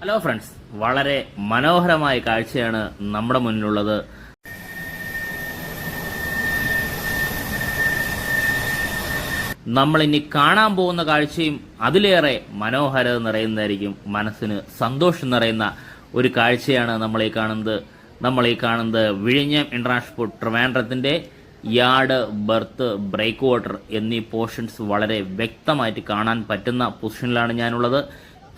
Hello friends, വളരെ മനോഹരമായ കാഴ്ചയാണ് നമ്മുടെ മുന്നിലുള്ളത്. നമ്മളിനി കാണാൻ പോകുന്ന കാഴ്ചയും അതിലേറെ മനോഹരത നിറയുന്നതായിരിക്കും. മനസ്സിന് സന്തോഷം നിറയുന്ന ഒരു കാഴ്ചയാണ് നമ്മൾ ഈ കാണുന്നത് വിഴിഞ്ഞം ഇന്റർനാഷണൽ പോർട്ട് ട്രിവാൻഡ്രത്തിന്റെ യാർഡ്, ബർത്ത്, ബ്രേക്ക് വാട്ടർ എന്നീ പോർഷൻസ് വളരെ വ്യക്തമായിട്ട് കാണാൻ പറ്റുന്ന പൊസിഷനിലാണ് ഞാനുള്ളത്.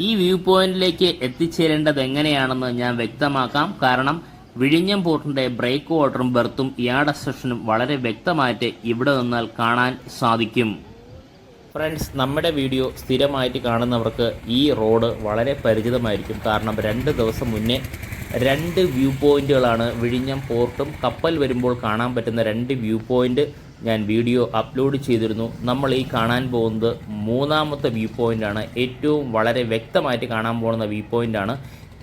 ഈ വ്യൂ പോയിന്റിലേക്ക് എത്തിച്ചേരേണ്ടത് എങ്ങനെയാണെന്ന് ഞാൻ വ്യക്തമാക്കാം. കാരണം വിഴിഞ്ഞം പോർട്ടിന്റെ ബ്രേക്ക് വാട്ടറും ബർത്തും യാർഡ് സെക്ഷനും വളരെ വ്യക്തമായിട്ട് ഇവിടെ നിന്നാൽ കാണാൻ സാധിക്കും. ഫ്രണ്ട്സ്, നമ്മുടെ വീഡിയോ സ്ഥിരമായിട്ട് കാണുന്നവർക്ക് ഈ റോഡ് വളരെ പരിചിതമായിരിക്കും. കാരണം 2 ദിവസം മുന്നേ 2 വ്യൂ പോയിന്റുകളാണ് വിഴിഞ്ഞം പോർട്ടും കപ്പൽ വരുമ്പോൾ കാണാൻ പറ്റുന്ന 2 വ്യൂ പോയിന്റ് ഞാൻ വീഡിയോ അപ്ലോഡ് ചെയ്തിരുന്നു. നമ്മൾ ഈ കാണാൻ പോകുന്നത് 3ാമത്തെ വ്യൂ പോയിൻ്റാണ്. ഏറ്റവും വളരെ വ്യക്തമായിട്ട് കാണാൻ പോകുന്ന വ്യൂ പോയിൻ്റാണ്.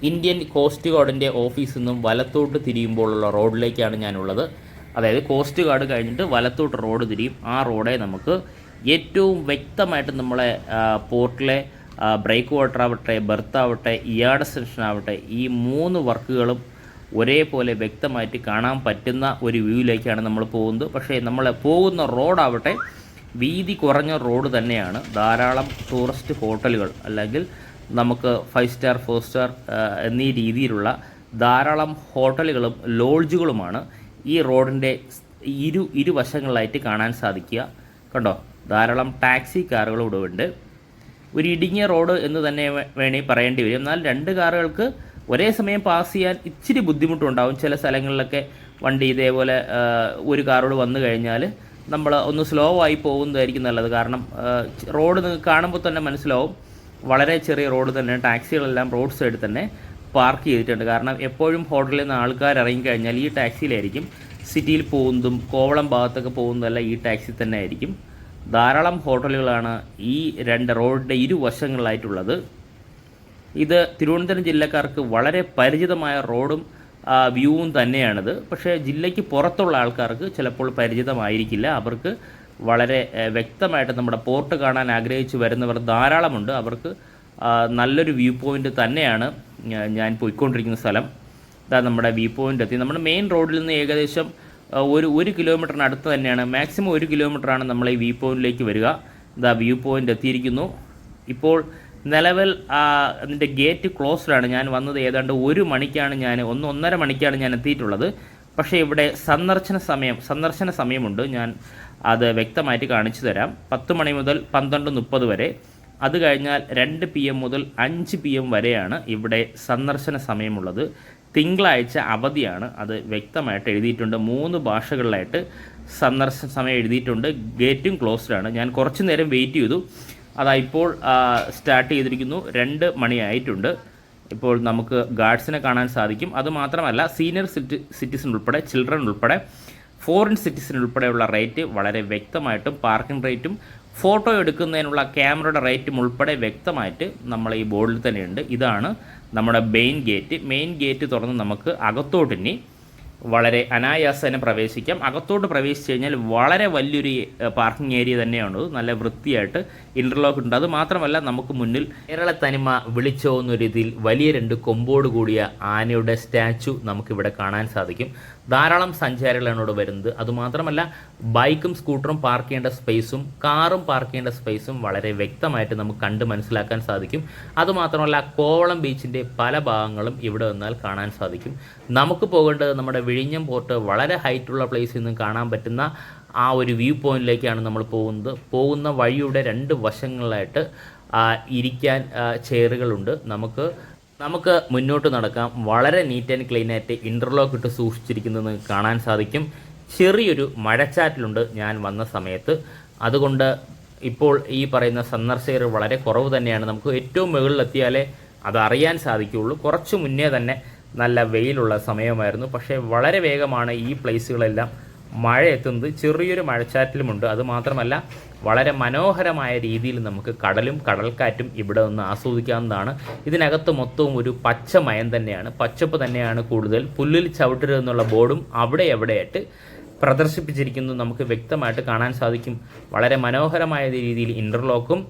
ഇന്ത്യൻ കോസ്റ്റ് ഗാർഡിൻ്റെ ഓഫീസിൽ നിന്നും വലത്തോട്ട് തിരിയുമ്പോഴുള്ള റോഡിലേക്കാണ് ഞാനുള്ളത്. അതായത് കോസ്റ്റ് ഗാർഡ് കഴിഞ്ഞിട്ട് വലത്തോട്ട് റോഡ് തിരിയും. ആ റോഡെ നമുക്ക് ഏറ്റവും വ്യക്തമായിട്ട് നമ്മളെ പോർട്ടിലെ ബ്രേക്ക് വാട്ടർ ആവട്ടെ, ബർത്ത് ആവട്ടെ, യാർഡ് സെക്ഷൻ ആവട്ടെ, ഈ 3 വർക്കുകളും ഒരേപോലെ വ്യക്തമായിട്ട് കാണാൻ പറ്റുന്ന ഒരു വ്യൂവിലേക്കാണ് നമ്മൾ പോകുന്നത്. പക്ഷേ നമ്മൾ പോകുന്ന റോഡാവട്ടെ വീതി കുറഞ്ഞ റോഡ് തന്നെയാണ്. ധാരാളം ടൂറിസ്റ്റ് ഹോട്ടലുകൾ അല്ലെങ്കിൽ നമുക്ക് 5 സ്റ്റാർ 4 സ്റ്റാർ എന്നീ രീതിയിലുള്ള ധാരാളം ഹോട്ടലുകളും ലോഡ്ജുകളുമാണ് ഈ റോഡിൻ്റെ ഇരുവശങ്ങളിലായിട്ട് കാണാൻ സാധിക്കുക. കണ്ടോ, ധാരാളം ടാക്സി കാറുകൾ ഇവിടെ ഉണ്ട്. ഒരു ഇടുങ്ങിയ റോഡ് എന്ന് തന്നെ വേണമെങ്കിൽ പറയേണ്ടി വരും. എന്നാൽ 2 കാറുകൾക്ക് ഒരേ സമയം പാസ് ചെയ്യാൻ ഇച്ചിരി ബുദ്ധിമുട്ടുണ്ടാവും. ചില സ്ഥലങ്ങളിലൊക്കെ വണ്ടി ഇതേപോലെ ഒരു കാറോട് വന്നു കഴിഞ്ഞാൽ നമ്മൾ ഒന്ന് സ്ലോ ആയി പോകുന്നതായിരിക്കും നല്ലത്. കാരണം റോഡ് നിങ്ങൾക്ക് കാണുമ്പോൾ തന്നെ മനസ്സിലാവും, വളരെ ചെറിയ റോഡ് തന്നെ. ടാക്സികളെല്ലാം റോഡ് സൈഡിൽ തന്നെ പാർക്ക് ചെയ്തിട്ടുണ്ട്. കാരണം എപ്പോഴും ഹോട്ടലിൽ നിന്ന് ആൾക്കാർ ഇറങ്ങിക്കഴിഞ്ഞാൽ ഈ ടാക്സിയിലായിരിക്കും. സിറ്റിയിൽ പോകുന്നതും കോവളം ഭാഗത്തൊക്കെ പോകുന്നതെല്ലാം ഈ ടാക്സി തന്നെ ആയിരിക്കും. ധാരാളം ഹോട്ടലുകളാണ് ഈ 2 റോഡിൻ്റെ ഇരുവശങ്ങളിലായിട്ടുള്ളത്. ഇത് തിരുവനന്തപുരം ജില്ലക്കാർക്ക് വളരെ പരിചിതമായ റോഡും വ്യൂവും തന്നെയാണിത്. പക്ഷേ ജില്ലയ്ക്ക് പുറത്തുള്ള ആൾക്കാർക്ക് ചിലപ്പോൾ പരിചിതമായിരിക്കില്ല. അവർക്ക് വളരെ വ്യക്തമായിട്ട് നമ്മുടെ പോർട്ട് കാണാൻ ആഗ്രഹിച്ച് വരുന്നവർ ധാരാളമുണ്ട്. അവർക്ക് നല്ലൊരു വ്യൂ പോയിൻ്റ് തന്നെയാണ് ഞാൻ പോയിക്കൊണ്ടിരിക്കുന്ന സ്ഥലം. ഇതാ നമ്മുടെ വ്യൂ പോയിൻ്റ് എത്തി. നമ്മുടെ മെയിൻ റോഡിൽ നിന്ന് ഏകദേശം ഒരു കിലോമീറ്ററിന് അടുത്ത് തന്നെയാണ്. മാക്സിമം 1 കിലോമീറ്ററാണ് നമ്മൾ ഈ വ്യൂ പോയിന്റിലേക്ക് വരിക. ഇതാ വ്യൂ പോയിന്റ് എത്തിയിരിക്കുന്നു. ഇപ്പോൾ നിലവിൽ അതിൻ്റെ ഗേറ്റ് ക്ലോസ്ഡാണ്. ഞാൻ വന്നത് ഏതാണ്ട് 1 മണിക്കാണ്, 1-1.5 മണിക്കാണ് ഞാൻ എത്തിയിട്ടുള്ളത്. പക്ഷേ ഇവിടെ സന്ദർശന സമയമുണ്ട്. ഞാൻ അത് വ്യക്തമായിട്ട് കാണിച്ചു തരാം. 10 മണി മുതൽ 12:30 വരെ. അത് കഴിഞ്ഞാൽ 2 PM മുതൽ 5 PM വരെയാണ് ഇവിടെ സന്ദർശന സമയമുള്ളത്. തിങ്കളാഴ്ച അവധിയാണ്. അത് വ്യക്തമായിട്ട് എഴുതിയിട്ടുണ്ട്. 3 ഭാഷകളിലായിട്ട് സന്ദർശന സമയം എഴുതിയിട്ടുണ്ട്. ഗേറ്റും ക്ലോസ്ഡാണ്. ഞാൻ കുറച്ച് നേരം വെയിറ്റ് ചെയ്തു. അതാ ഇപ്പോൾ സ്റ്റാർട്ട് ചെയ്തിരിക്കുന്നു. 2 മണിയായിട്ടുണ്ട്. ഇപ്പോൾ നമുക്ക് ഗാർഡ്സിനെ കാണാൻ സാധിക്കും. അതുമാത്രമല്ല, സീനിയർ സിറ്റിസൺ ഉൾപ്പെടെ, ചിൽഡ്രൻ ഉൾപ്പെടെ, ഫോറിൻ സിറ്റിസൺ ഉൾപ്പെടെയുള്ള റേറ്റ് വളരെ വ്യക്തമായിട്ടും, പാർക്കിംഗ് റേറ്റും ഫോട്ടോ എടുക്കുന്നതിനുള്ള ക്യാമറയുടെ റേറ്റും ഉൾപ്പെടെ വ്യക്തമായിട്ട് നമ്മൾ ഈ ബോർഡിൽ തന്നെയുണ്ട്. ഇതാണ് നമ്മുടെ മെയിൻ ഗേറ്റ് തുറന്ന് നമുക്ക് അകത്തോട്ടിനി വളരെ അനായാസേന പ്രവേശിക്കാം. അകത്തോട്ട് പ്രവേശിച്ച് കഴിഞ്ഞാൽ വളരെ വലിയൊരു പാർക്കിംഗ് ഏരിയ തന്നെയാണ്. നല്ല വൃത്തിയായിട്ട് ഇൻ്റർലോക്ക് ഉണ്ട്. അത് മാത്രമല്ല, നമുക്ക് മുന്നിൽ കേരള തനിമ വിളിച്ചോന്ന രീതിയിൽ വലിയ 2 കൊമ്പോട് കൂടിയ ആനയുടെ സ്റ്റാച്ചു നമുക്കിവിടെ കാണാൻ സാധിക്കും. ധാരാളം സഞ്ചാരികളാണ് ഇവിടെ വരുന്നത്. അതുമാത്രമല്ല, ബൈക്കും സ്കൂട്ടറും പാർക്ക് ചെയ്യേണ്ട സ്പേസും കാറും പാർക്ക് ചെയ്യേണ്ട സ്പേസും വളരെ വ്യക്തമായിട്ട് നമുക്ക് കണ്ട് മനസ്സിലാക്കാൻ സാധിക്കും. അതുമാത്രമല്ല, കോവളം ബീച്ചിൻ്റെ പല ഭാഗങ്ങളും ഇവിടെ വന്നാൽ കാണാൻ സാധിക്കും. നമുക്ക് പോകേണ്ടത് നമ്മുടെ വിഴിഞ്ഞം പോർട്ട് വളരെ ഹൈറ്റുള്ള പ്ലേസിൽ നിന്ന് കാണാൻ പറ്റുന്ന ആ ഒരു വ്യൂ പോയിന്റിലേക്കാണ് നമ്മൾ പോകുന്നത്. പോകുന്ന വഴിയുടെ 2 വശങ്ങളിലായിട്ട് ഇരിക്കാൻ ചെയറുകളുണ്ട്. നമുക്ക് മുന്നോട്ട് നടക്കാം. വളരെ നീറ്റ് ആൻഡ് ക്ലീൻ ആയിട്ട് ഇൻ്റർലോക്ക് ഇട്ട് സൂക്ഷിച്ചിരിക്കുന്നത് കാണാൻ സാധിക്കും. ചെറിയൊരു മഴച്ചാറ്റിലുണ്ട് ഞാൻ വന്ന സമയത്ത്. അതുകൊണ്ട് ഇപ്പോൾ ഈ പറയുന്ന സന്ദർശകർ വളരെ കുറവ് തന്നെയാണ്. നമുക്ക് ഏറ്റവും മുകളിലെത്തിയാലേ അതറിയാൻ സാധിക്കുകയുള്ളൂ. കുറച്ച് മുന്നേ തന്നെ നല്ല വെയിലുള്ള സമയമായിരുന്നു. പക്ഷേ വളരെ വേഗമാണ് ഈ പ്ലേസുകളെല്ലാം മഴ എത്തുന്നത്. ചെറിയൊരു മഴച്ചാറ്റിലുമുണ്ട്. അതുമാത്രമല്ല, വളരെ മനോഹരമായ രീതിയിൽ നമുക്ക് കടലും കടൽക്കാറ്റും ഇവിടെ നിന്ന് ആസ്വദിക്കാവുന്നതാണ്. ഇതിനകത്ത് മൊത്തവും ഒരു പച്ചമയം തന്നെയാണ്, പച്ചപ്പ് തന്നെയാണ് കൂടുതൽ. പുല്ലിൽ ചവിട്ടരുത് എന്നുള്ള ബോർഡും അവിടെ എവിടെയായിട്ട് പ്രദർശിപ്പിച്ചിരിക്കുന്നത് നമുക്ക് വ്യക്തമായിട്ട് കാണാൻ സാധിക്കും. വളരെ മനോഹരമായ രീതിയിൽ ഇൻ്റർലോക്കും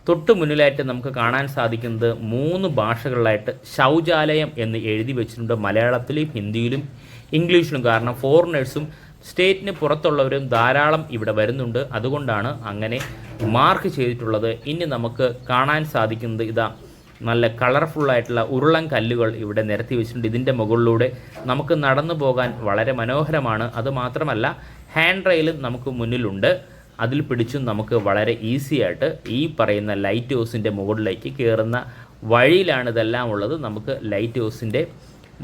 തൊട്ട് മുന്നിലായിട്ട് നമുക്ക് കാണാൻ സാധിക്കുന്നത് 3 ഭാഷകളിലായിട്ട് ശൗചാലയം എന്ന് എഴുതി വെച്ചിട്ടുണ്ട്. മലയാളത്തിലും ഹിന്ദിയിലും ഇംഗ്ലീഷിലും. കാരണം ഫോറിനേഴ്സും സ്റ്റേറ്റിന് പുറത്തുള്ളവരും ധാരാളം ഇവിടെ വരുന്നുണ്ട്. അതുകൊണ്ടാണ് അങ്ങനെ മാർക്ക് ചെയ്തിട്ടുള്ളത്. ഇനി നമുക്ക് കാണാൻ സാധിക്കുന്നത് ഇതാ നല്ല കളർഫുള്ളായിട്ടുള്ള ഉരുളൻ കല്ലുകൾ ഇവിടെ നിരത്തി വെച്ചിട്ടുണ്ട്. ഇതിൻ്റെ മുകളിലൂടെ നമുക്ക് നടന്നു പോകാൻ വളരെ മനോഹരമാണ്. അതുമാത്രമല്ല ഹാൻഡ് റെയിലും നമുക്ക് മുന്നിലുണ്ട്. അതിൽ പിടിച്ചും നമുക്ക് വളരെ ഈസി ആയിട്ട് ഈ പറയുന്ന ലൈറ്റ് ഹൗസിൻ്റെ മുകളിലേക്ക് കയറുന്ന വഴിയിലാണ് ഇതെല്ലാം ഉള്ളത്. നമുക്ക് ലൈറ്റ് ഹൗസിൻ്റെ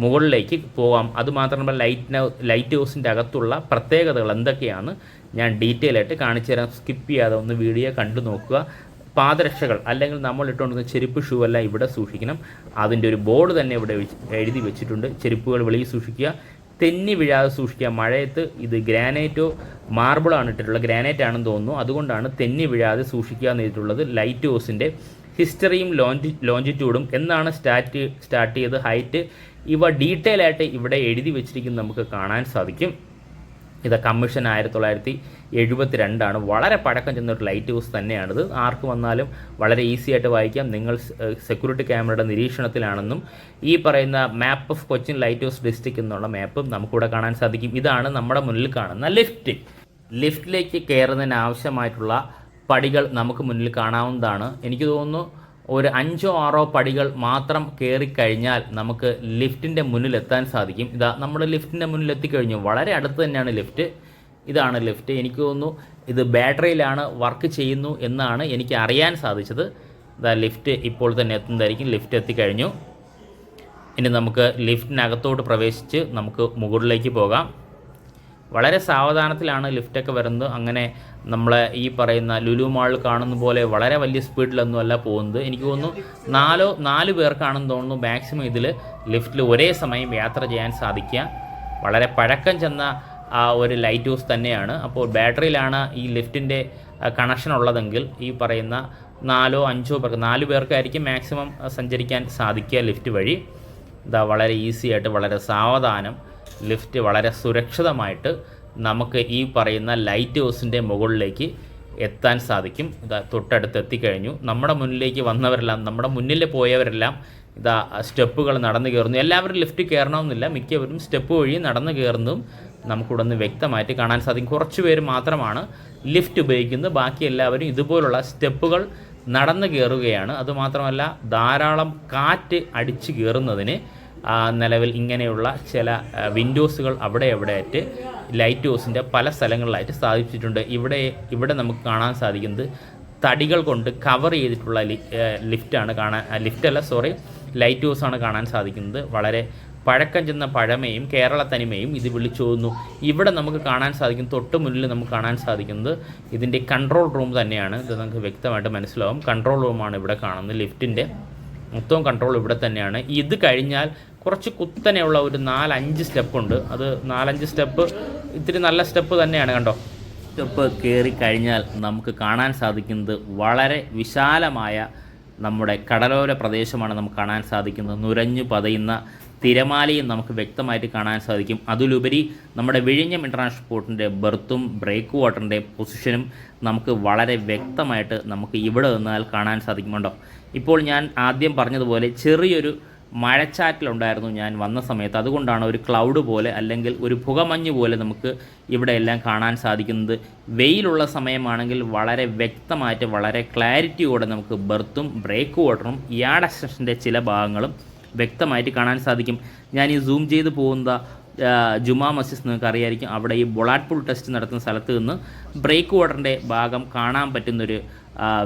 മുകളിലേക്ക് പോകാം. അതുമാത്രമല്ല ലൈറ്റ് ഹൗസിൻ്റെ അകത്തുള്ള പ്രത്യേകതകൾ എന്തൊക്കെയാണ് ഞാൻ ഡീറ്റെയിൽ ആയിട്ട് കാണിച്ചു തരാം. സ്കിപ്പ് ചെയ്യാതെ ഒന്ന് വീഡിയോ കണ്ടു നോക്കുക. പാദരക്ഷകൾ അല്ലെങ്കിൽ നമ്മൾ ഇട്ടുകൊണ്ടിരുന്ന ചെരുപ്പ് ഷൂ എല്ലാം ഇവിടെ സൂക്ഷിക്കണം. അതിൻ്റെ ഒരു ബോർഡ് തന്നെ ഇവിടെ എഴുതി വെച്ചിട്ടുണ്ട്. ചെരുപ്പുകൾ വെളിയിൽ സൂക്ഷിക്കുക, തെന്നി വീഴാതെ സൂക്ഷിക്കുക. മഴയത്ത് ഇത് ഗ്രാനൈറ്റോ മാർബിളോ ആണ് ഇട്ടിട്ടുള്ളത്, ഗ്രാനൈറ്റ് ആണെന്ന് തോന്നുന്നു. അതുകൊണ്ടാണ് തെന്നി വീഴാതെ സൂക്ഷിക്കുക എന്ന് എഴുതിയിട്ടുള്ളത്. ലൈറ്റ് ഹൗസിൻ്റെ ഹിസ്റ്ററിയും ലോഞ്ചിറ്റ്യൂഡും എന്നാണ് സ്റ്റാർട്ട് ചെയ്ത് ഹൈറ്റ് ഇവ ഡീറ്റെയിൽ ആയിട്ട് ഇവിടെ എഴുതി വെച്ചിരിക്കുന്നത് നമുക്ക് കാണാൻ സാധിക്കും. ഇത് കമ്മീഷൻ 1972 വളരെ പഴക്കം ചെന്നൊരു ലൈറ്റ് ഹൗസ് തന്നെയാണിത്. ആർക്ക് വന്നാലും വളരെ ഈസി ആയിട്ട് വായിക്കാം. നിങ്ങൾ സെക്യൂരിറ്റി ക്യാമറയുടെ നിരീക്ഷണത്തിലാണെന്നും ഈ പറയുന്ന മാപ്പ് of Cochin light house district എന്നുള്ള മാപ്പും നമുക്കിവിടെ കാണാൻ സാധിക്കും. ഇതാണ് നമ്മുടെ മുന്നിൽ കാണുന്ന ലിഫ്റ്റ്. ലിഫ്റ്റിലേക്ക് കയറുന്നതിന് ആവശ്യമായിട്ടുള്ള പടികൾ നമുക്ക് മുന്നിൽ കാണാവുന്നതാണ്. എനിക്ക് തോന്നുന്നു ഒരു 5-6 പടികൾ മാത്രം കയറിക്കഴിഞ്ഞാൽ നമുക്ക് ലിഫ്റ്റിൻ്റെ മുന്നിലെത്താൻ സാധിക്കും. ഇതാ നമ്മുടെ ലിഫ്റ്റിൻ്റെ മുന്നിൽ എത്തിക്കഴിഞ്ഞു. വളരെ അടുത്ത് തന്നെയാണ് ലിഫ്റ്റ്. ഇതാണ് ലിഫ്റ്റ്. എനിക്ക് തോന്നുന്നു ഇത് ബാറ്ററിയിലാണ് വർക്ക് ചെയ്യുന്നു എന്നാണ് എനിക്ക് അറിയാൻ സാധിച്ചത്. ഇതാ ലിഫ്റ്റ് ഇപ്പോൾ തന്നെ എത്തുന്നതായിരിക്കും. ലിഫ്റ്റ് എത്തിക്കഴിഞ്ഞു. ഇനി നമുക്ക് ലിഫ്റ്റിനകത്തോട്ട് പ്രവേശിച്ച് നമുക്ക് മുകളിലേക്ക് പോകാം. വളരെ സാവധാനത്തിലാണ് ലിഫ്റ്റൊക്കെ വരുന്നത്. അങ്ങനെ നമ്മളെ ഈ പറയുന്ന ലുലു മാളിൽ കാണുന്ന പോലെ വളരെ വലിയ സ്പീഡിലൊന്നുമല്ല പോകുന്നത്. എനിക്ക് തോന്നുന്നു 4 പേർക്കാണെന്ന് തോന്നുന്നു മാക്സിമം ഇതിൽ ലിഫ്റ്റിൽ ഒരേ സമയം യാത്ര ചെയ്യാൻ സാധിക്കുക. വളരെ പഴക്കം ചെന്ന ഒരു ലൈറ്റ് ഹൗസ് തന്നെയാണ്. അപ്പോൾ ബാറ്ററിയിലാണ് ഈ ലിഫ്റ്റിൻ്റെ കണക്ഷൻ ഉള്ളതെങ്കിൽ ഈ പറയുന്ന 4-5 പേർക്ക് 4 പേർക്കായിരിക്കും മാക്സിമം സഞ്ചരിക്കാൻ സാധിക്കുക ലിഫ്റ്റ് വഴി. ഇതാ വളരെ ഈസി ആയിട്ട് വളരെ സാവധാനം ലിഫ്റ്റ് വളരെ സുരക്ഷിതമായിട്ട് നമുക്ക് ഈ പറയുന്ന ലൈറ്റ് ഹൗസിൻ്റെ മുകളിലേക്ക് എത്താൻ സാധിക്കും. ഇതാ തൊട്ടടുത്ത് എത്തിക്കഴിഞ്ഞു. നമ്മുടെ മുന്നിലേക്ക് വന്നവരെല്ലാം, നമ്മുടെ മുന്നിൽ പോയവരെല്ലാം ഇതാ സ്റ്റെപ്പുകൾ നടന്നു കയറുന്നു. എല്ലാവരും ലിഫ്റ്റ് കയറണമെന്നില്ല, മിക്കവരും സ്റ്റെപ്പ് വഴി നടന്നു കയറുന്നതും നമുക്കിവിടെ നിന്ന് വ്യക്തമായിട്ട് കാണാൻ സാധിക്കും. കുറച്ച് പേര് മാത്രമാണ് ലിഫ്റ്റ് ഉപയോഗിക്കുന്നത്. ബാക്കി എല്ലാവരും ഇതുപോലുള്ള സ്റ്റെപ്പുകൾ നടന്നു കയറുകയാണ്. അതുമാത്രമല്ല ധാരാളം കാറ്റ് അടിച്ച് കയറുന്നതിന് നിലവിൽ ഇങ്ങനെയുള്ള ചില വിൻഡോസുകൾ എവിടെയായിട്ട് ലൈറ്റ് ഹൗസിൻ്റെ പല സ്ഥലങ്ങളിലായിട്ട് സ്ഥാപിച്ചിട്ടുണ്ട്. ഇവിടെ നമുക്ക് കാണാൻ സാധിക്കുന്നത് തടികൾ കൊണ്ട് കവർ ചെയ്തിട്ടുള്ള ലൈറ്റ് ഹൗസാണ് കാണാൻ സാധിക്കുന്നത്. വളരെ പഴക്കം ചെന്ന പഴമയും കേരള തനിമയും ഇത് വിളിച്ചോതുന്നു. ഇവിടെ നമുക്ക് കാണാൻ സാധിക്കും, തൊട്ട് മുന്നിൽ നമുക്ക് കാണാൻ സാധിക്കുന്നത് ഇതിൻ്റെ കൺട്രോൾ റൂം തന്നെയാണ്. ഇത് നമുക്ക് വ്യക്തമായിട്ട് മനസ്സിലാവും. കൺട്രോൾ റൂമാണ് ഇവിടെ കാണുന്നത്. ലിഫ്റ്റിൻ്റെ മൊത്തം കൺട്രോൾ ഇവിടെ തന്നെയാണ്. ഇത് കഴിഞ്ഞാൽ കുറച്ച് കുത്തനെയുള്ള ഒരു 4-5 സ്റ്റെപ്പുണ്ട്. അത് 4-5 സ്റ്റെപ്പ് ഇത്തിരി നല്ല സ്റ്റെപ്പ് തന്നെയാണ്. കണ്ടോ, സ്റ്റെപ്പ് കയറി കഴിഞ്ഞാൽ നമുക്ക് കാണാൻ സാധിക്കുന്നത് വളരെ വിശാലമായ നമ്മുടെ കടലോര പ്രദേശമാണ് നമുക്ക് കാണാൻ സാധിക്കുന്നത്. നുരഞ്ഞു പതയുന്ന തിരമാലയും നമുക്ക് വ്യക്തമായിട്ട് കാണാൻ സാധിക്കും. അതിലുപരി നമ്മുടെ വിഴിഞ്ഞം ഇൻ്റർനാഷണൽ പോർട്ടിൻ്റെ ബെർത്തും ബ്രേക്ക് വാട്ടറിൻ്റെ പൊസിഷനും നമുക്ക് വളരെ വ്യക്തമായിട്ട് നമുക്ക് ഇവിടെ നിന്നാൽ കാണാൻ സാധിക്കുന്നുണ്ടോ. ഇപ്പോൾ ഞാൻ ആദ്യം പറഞ്ഞതുപോലെ ചെറിയൊരു മഴച്ചാറ്റിലുണ്ടായിരുന്നു ഞാൻ വന്ന സമയത്ത്. അതുകൊണ്ടാണ് ഒരു ക്ലൗഡ് പോലെ അല്ലെങ്കിൽ ഒരു പുകമഞ്ഞ് പോലെ നമുക്ക് ഇവിടെ എല്ലാം കാണാൻ സാധിക്കുന്നത്. വെയിലുള്ള സമയമാണെങ്കിൽ വളരെ വ്യക്തമായിട്ട് വളരെ ക്ലാരിറ്റിയോടെ നമുക്ക് ബെർത്തും ബ്രേക്ക് വാട്ടറും യാർഡ് എക്സ്റ്റൻഷൻ്റെ ചില ഭാഗങ്ങളും വ്യക്തമായിട്ട് കാണാൻ സാധിക്കും. ഞാൻ ഈ സൂം ചെയ്ത് പോകുന്ന ജുമാ മസ്ജിദ് നിങ്ങൾക്ക് അറിയായിരിക്കും. അവിടെ ഈ ബൊളാട്ട് പൂൾ ടെസ്റ്റ് നടത്തുന്ന സ്ഥലത്ത് നിന്ന് ബ്രേക്ക് വാട്ടറിൻ്റെ ഭാഗം കാണാൻ പറ്റുന്നൊരു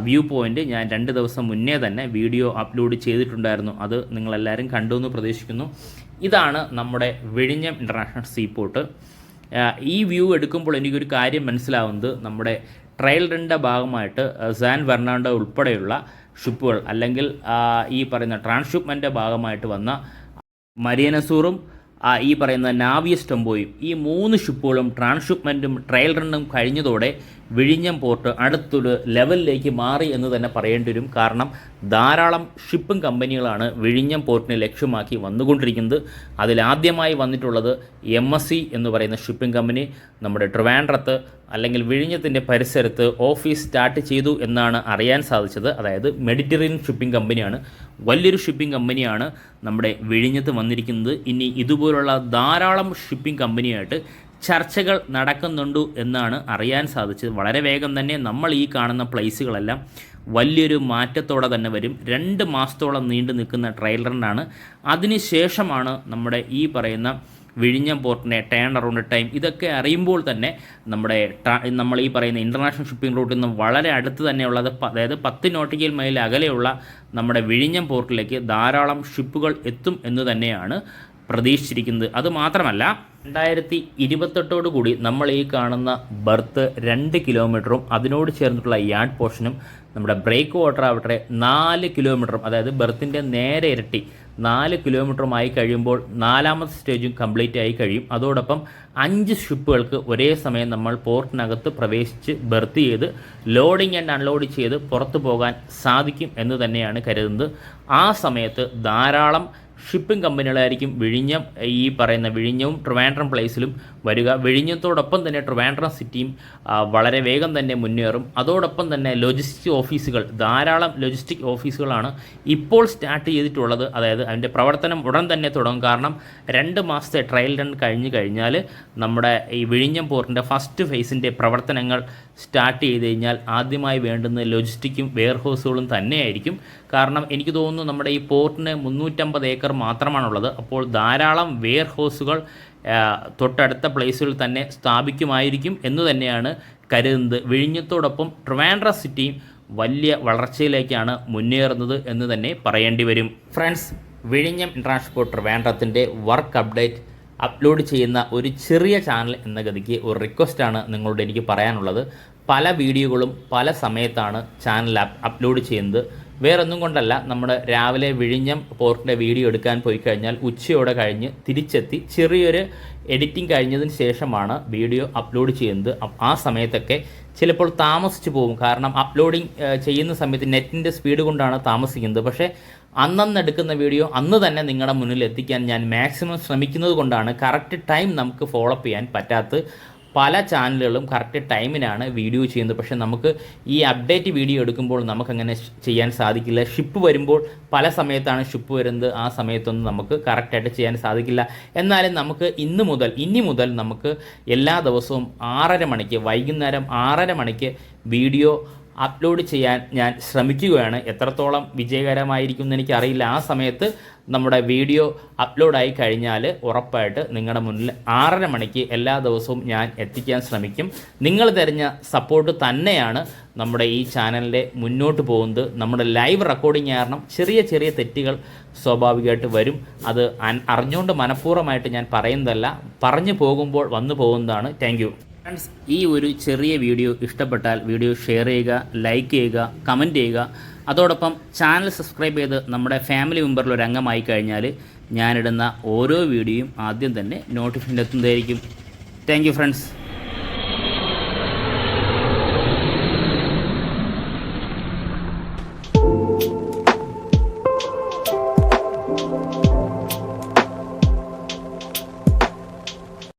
വ്യൂ പോയിൻ്റ് ഞാൻ 2 ദിവസം മുന്നേ തന്നെ വീഡിയോ അപ്ലോഡ് ചെയ്തിട്ടുണ്ടായിരുന്നു. അത് നിങ്ങളെല്ലാവരും കണ്ടു എന്ന് പ്രതീക്ഷിക്കുന്നു. ഇതാണ് നമ്മുടെ വിഴിഞ്ഞം ഇൻ്റർനാഷണൽ സീപോർട്ട്. ഈ വ്യൂ എടുക്കുമ്പോൾ എനിക്കൊരു കാര്യം മനസ്സിലാവുന്നത് നമ്മുടെ ട്രയൽ റണ്ണിൻ്റെ ഭാഗമായിട്ട് സാൻ ഫെർണാണ്ടോ ഉൾപ്പെടെയുള്ള ഷിപ്പുകൾ അല്ലെങ്കിൽ ഈ പറയുന്ന ട്രാൻസ്ഷിപ്മെൻ്റെ ഭാഗമായിട്ട് വന്ന മരിയനസൂറും ഈ പറയുന്ന നാവിയസ് ടെമ്പോയും ഈ 3 ഷിപ്പുകളും ട്രാൻസ്ഷിപ്മെൻറ്റും ട്രയൽ റണ്ണും കഴിഞ്ഞതോടെ വിഴിഞ്ഞം പോർട്ട് അടുത്തൊരു ലെവലിലേക്ക് മാറി എന്ന് തന്നെ പറയേണ്ടി വരും. കാരണം ധാരാളം ഷിപ്പിംഗ് കമ്പനികളാണ് വിഴിഞ്ഞം പോർട്ടിനെ ലക്ഷ്യമാക്കി വന്നുകൊണ്ടിരിക്കുന്നത്. അതിലാദ്യമായി വന്നിട്ടുള്ളത് MSC എന്ന് പറയുന്ന ഷിപ്പിംഗ് കമ്പനി നമ്മുടെ ട്രിവാൻഡ്രത്ത് അല്ലെങ്കിൽ വിഴിഞ്ഞത്തിൻ്റെ പരിസരത്ത് ഓഫീസ് സ്റ്റാർട്ട് ചെയ്തു എന്നാണ് അറിയാൻ സാധിച്ചത്. അതായത് മെഡിറ്ററേനിയൻ ഷിപ്പിംഗ് കമ്പനിയാണ്, വലിയൊരു ഷിപ്പിംഗ് കമ്പനിയാണ് നമ്മുടെ വിഴിഞ്ഞത്ത് വന്നിരിക്കുന്നത്. ഇനി ഇതുപോലുള്ള ധാരാളം ഷിപ്പിംഗ് കമ്പനിയായിട്ട് ചർച്ചകൾ നടക്കുന്നുണ്ട് എന്നാണ് അറിയാൻ സാധിച്ചത്. വളരെ വേഗം തന്നെ നമ്മൾ ഈ കാണുന്ന പ്ലേസുകളെല്ലാം വലിയൊരു മാറ്റത്തോടെ തന്നെ വരും. 2 മാസത്തോളം നീണ്ടു നിൽക്കുന്ന ട്രയൽ റണ്ണാണ്. അതിനുശേഷമാണ് നമ്മുടെ ഈ പറയുന്ന വിഴിഞ്ഞം പോർട്ടിൻ്റെ ടേൺ അറൗണ്ട് ടൈം. ഇതൊക്കെ അറിയുമ്പോൾ തന്നെ നമ്മൾ ഈ പറയുന്ന ഇൻ്റർനാഷണൽ ഷിപ്പിംഗ് റൂട്ടിൽ നിന്ന് വളരെ അടുത്ത് തന്നെയുള്ളത്, അതായത് 10 നോട്ടിക്കൽ മൈൽ അകലെയുള്ള നമ്മുടെ വിഴിഞ്ഞം പോർട്ടിലേക്ക് ധാരാളം ഷിപ്പുകൾ എത്തും എന്ന് തന്നെയാണ് പ്രതീക്ഷിച്ചിരിക്കുന്നത്. അതുമാത്രമല്ല 2028 കൂടി നമ്മൾ ഈ കാണുന്ന ബർത്ത് 2 കിലോമീറ്ററും അതിനോട് ചേർന്നിട്ടുള്ള യാർഡ് പോർഷനും നമ്മുടെ ബ്രേക്ക് വാട്ടർ ആവട്ടെ 4 കിലോമീറ്ററും, അതായത് ബർത്തിൻ്റെ നേരെ ഇരട്ടി 4 കിലോമീറ്ററുമായി കഴിയുമ്പോൾ 4ാമത്തെ സ്റ്റേജും കംപ്ലീറ്റ് ആയി കഴിയും. അതോടൊപ്പം 5 ഷിപ്പുകൾക്ക് ഒരേ സമയം നമ്മൾ പോർട്ടിനകത്ത് പ്രവേശിച്ച് ബർത്ത് ചെയ്ത് ലോഡിംഗ് ആൻഡ് അൺലോഡ് ചെയ്ത് പുറത്തു പോകാൻ സാധിക്കും എന്ന് തന്നെയാണ് കരുതുന്നത്. ആ സമയത്ത് ധാരാളം ഷിപ്പിംഗ് കമ്പനികളായിരിക്കും ഈ പറയുന്ന വിഴിഞ്ഞവും ട്രിവാൻഡ്രം പ്ലേസിലും വരിക. വിഴിഞ്ഞത്തോടൊപ്പം തന്നെ ട്രിവാൻഡ്രം സിറ്റിയും വളരെ വേഗം തന്നെ മുന്നേറും. അതോടൊപ്പം തന്നെ ധാരാളം ലോജിസ്റ്റിക് ഓഫീസുകളാണ് ഇപ്പോൾ സ്റ്റാർട്ട് ചെയ്തിട്ടുള്ളത്. അതായത് അതിൻ്റെ പ്രവർത്തനം ഉടൻ തന്നെ തുടങ്ങും. കാരണം 2 മാസത്തെ ട്രയൽ റൺ കഴിഞ്ഞാൽ നമ്മുടെ ഈ വിഴിഞ്ഞം പോർട്ടിൻ്റെ ഫസ്റ്റ് ഫേസിൻ്റെ പ്രവർത്തനങ്ങൾ സ്റ്റാർട്ട് ചെയ്ത് കഴിഞ്ഞാൽ ആദ്യമായി വേണ്ടുന്ന ലോജിസ്റ്റിക്കും വെയർഹൗസുകളും തന്നെയായിരിക്കും. കാരണം എനിക്ക് തോന്നുന്നു നമ്മുടെ ഈ പോർട്ടിന് 350 ഏക്കർ മാത്രമാണുള്ളത്. അപ്പോൾ ധാരാളം വെയർഹൗസുകൾ തൊട്ടടുത്ത പ്ലേസുകളിൽ തന്നെ സ്ഥാപിക്കുമായിരിക്കും എന്ന് തന്നെയാണ് കരുതുന്നത്. വിഴിഞ്ഞത്തോടൊപ്പം ട്രിവാൻഡ്രം സിറ്റിയും വലിയ വളർച്ചയിലേക്കാണ് മുന്നേറുന്നത് എന്ന് തന്നെ പറയേണ്ടി വരും. ഫ്രണ്ട്സ്, വിഴിഞ്ഞം ഇൻ്റർനാഷണൽ പോർട്ട് ട്രിവാൻഡ്രത്തിൻ്റെ വർക്ക് അപ്ഡേറ്റ് അപ്ലോഡ് ചെയ്യുന്ന ഒരു ചെറിയ ചാനൽ എന്ന ഗതിക്ക് ഒരു റിക്വസ്റ്റാണ് നിങ്ങളോട് എനിക്ക് പറയാനുള്ളത്. പല വീഡിയോകളും പല സമയത്താണ് ചാനൽ അപ്ലോഡ് ചെയ്യുന്നത്. വേറൊന്നും കൊണ്ടല്ല, നമ്മൾ രാവിലെ വിഴിഞ്ഞം പോർട്ടിൻ്റെ വീഡിയോ എടുക്കാൻ പോയി കഴിഞ്ഞാൽ ഉച്ചയോടെ കഴിഞ്ഞ് തിരിച്ചെത്തി ചെറിയൊരു എഡിറ്റിംഗ് കഴിഞ്ഞതിന് ശേഷമാണ് വീഡിയോ അപ്ലോഡ് ചെയ്യുന്നത്. ആ സമയത്തൊക്കെ ചിലപ്പോൾ താമസിച്ചു പോകും. കാരണം അപ്ലോഡിങ് ചെയ്യുന്ന സമയത്ത് നെറ്റിൻ്റെ സ്പീഡ് കൊണ്ടാണ് താമസിക്കുന്നത്. പക്ഷേ അന്നെടുക്കുന്ന വീഡിയോ അന്ന് തന്നെ നിങ്ങളുടെ മുന്നിൽ എത്തിക്കാൻ ഞാൻ മാക്സിമം ശ്രമിക്കുന്നത് കൊണ്ടാണ് കറക്റ്റ് ടൈം നമുക്ക് ഫോളോ അപ്പ് ചെയ്യാൻ പറ്റാത്തത്. പല ചാനലുകളും കറക്റ്റ് ടൈമിനാണ് വീഡിയോ ചെയ്യുന്നത്. പക്ഷേ നമുക്ക് ഈ അപ്ഡേറ്റ് വീഡിയോ എടുക്കുമ്പോൾ നമുക്കങ്ങനെ ചെയ്യാൻ സാധിക്കില്ല. ഷിപ്പ് വരുമ്പോൾ പല സമയത്താണ് ഷിപ്പ് വരുന്നത്. ആ സമയത്തൊന്നും നമുക്ക് കറക്റ്റായിട്ട് ചെയ്യാൻ സാധിക്കില്ല. എന്നാലും നമുക്ക് ഇനി മുതൽ നമുക്ക് എല്ലാ ദിവസവും 6:30 മണിക്ക്, വൈകുന്നേരം 6:30 മണിക്ക് വീഡിയോ അപ്ലോഡ് ചെയ്യാൻ ഞാൻ ശ്രമിക്കുകയാണ്. എത്രത്തോളം വിജയകരമായിരിക്കും എന്ന് എനിക്കറിയില്ല. ആ സമയത്ത് നമ്മുടെ വീഡിയോ അപ്ലോഡായി കഴിഞ്ഞാൽ ഉറപ്പായിട്ട് നിങ്ങളുടെ മുന്നിൽ 6:30 മണിക്ക് എല്ലാ ദിവസവും ഞാൻ എത്തിക്കാൻ ശ്രമിക്കും. നിങ്ങൾ തരുന്ന സപ്പോർട്ട് തന്നെയാണ് നമ്മുടെ ഈ ചാനലിൻ്റെ മുന്നോട്ട് പോകുന്നത്. നമ്മുടെ ലൈവ് റെക്കോർഡിങ് കാരണം ചെറിയ തെറ്റുകൾ സ്വാഭാവികമായിട്ട് വരും. അത് അറിഞ്ഞുകൊണ്ട് മനഃപൂർവ്വമായിട്ട് ഞാൻ പറയുന്നതല്ല, പറഞ്ഞു പോകുമ്പോൾ വന്നു പോകുന്നതാണ്. Thank you friends. ഈ ഒരു ചെറിയ വീഡിയോ ഇഷ്ടപ്പെട്ടാൽ വീഡിയോ ഷെയർ ചെയ്യുക, ലൈക്ക് ചെയ്യുക, കമൻറ്റ് ചെയ്യുക. അതോടൊപ്പം ചാനൽ സബ്സ്ക്രൈബ് ചെയ്ത് നമ്മുടെ ഫാമിലി മെമ്പറിൽ ഒരു അംഗമായി കഴിഞ്ഞാൽ ഞാനിടുന്ന ഓരോ വീഡിയോയും ആദ്യം തന്നെ നോട്ടിഫിക്കേഷൻ എത്തുന്നതായിരിക്കും. Thank you friends.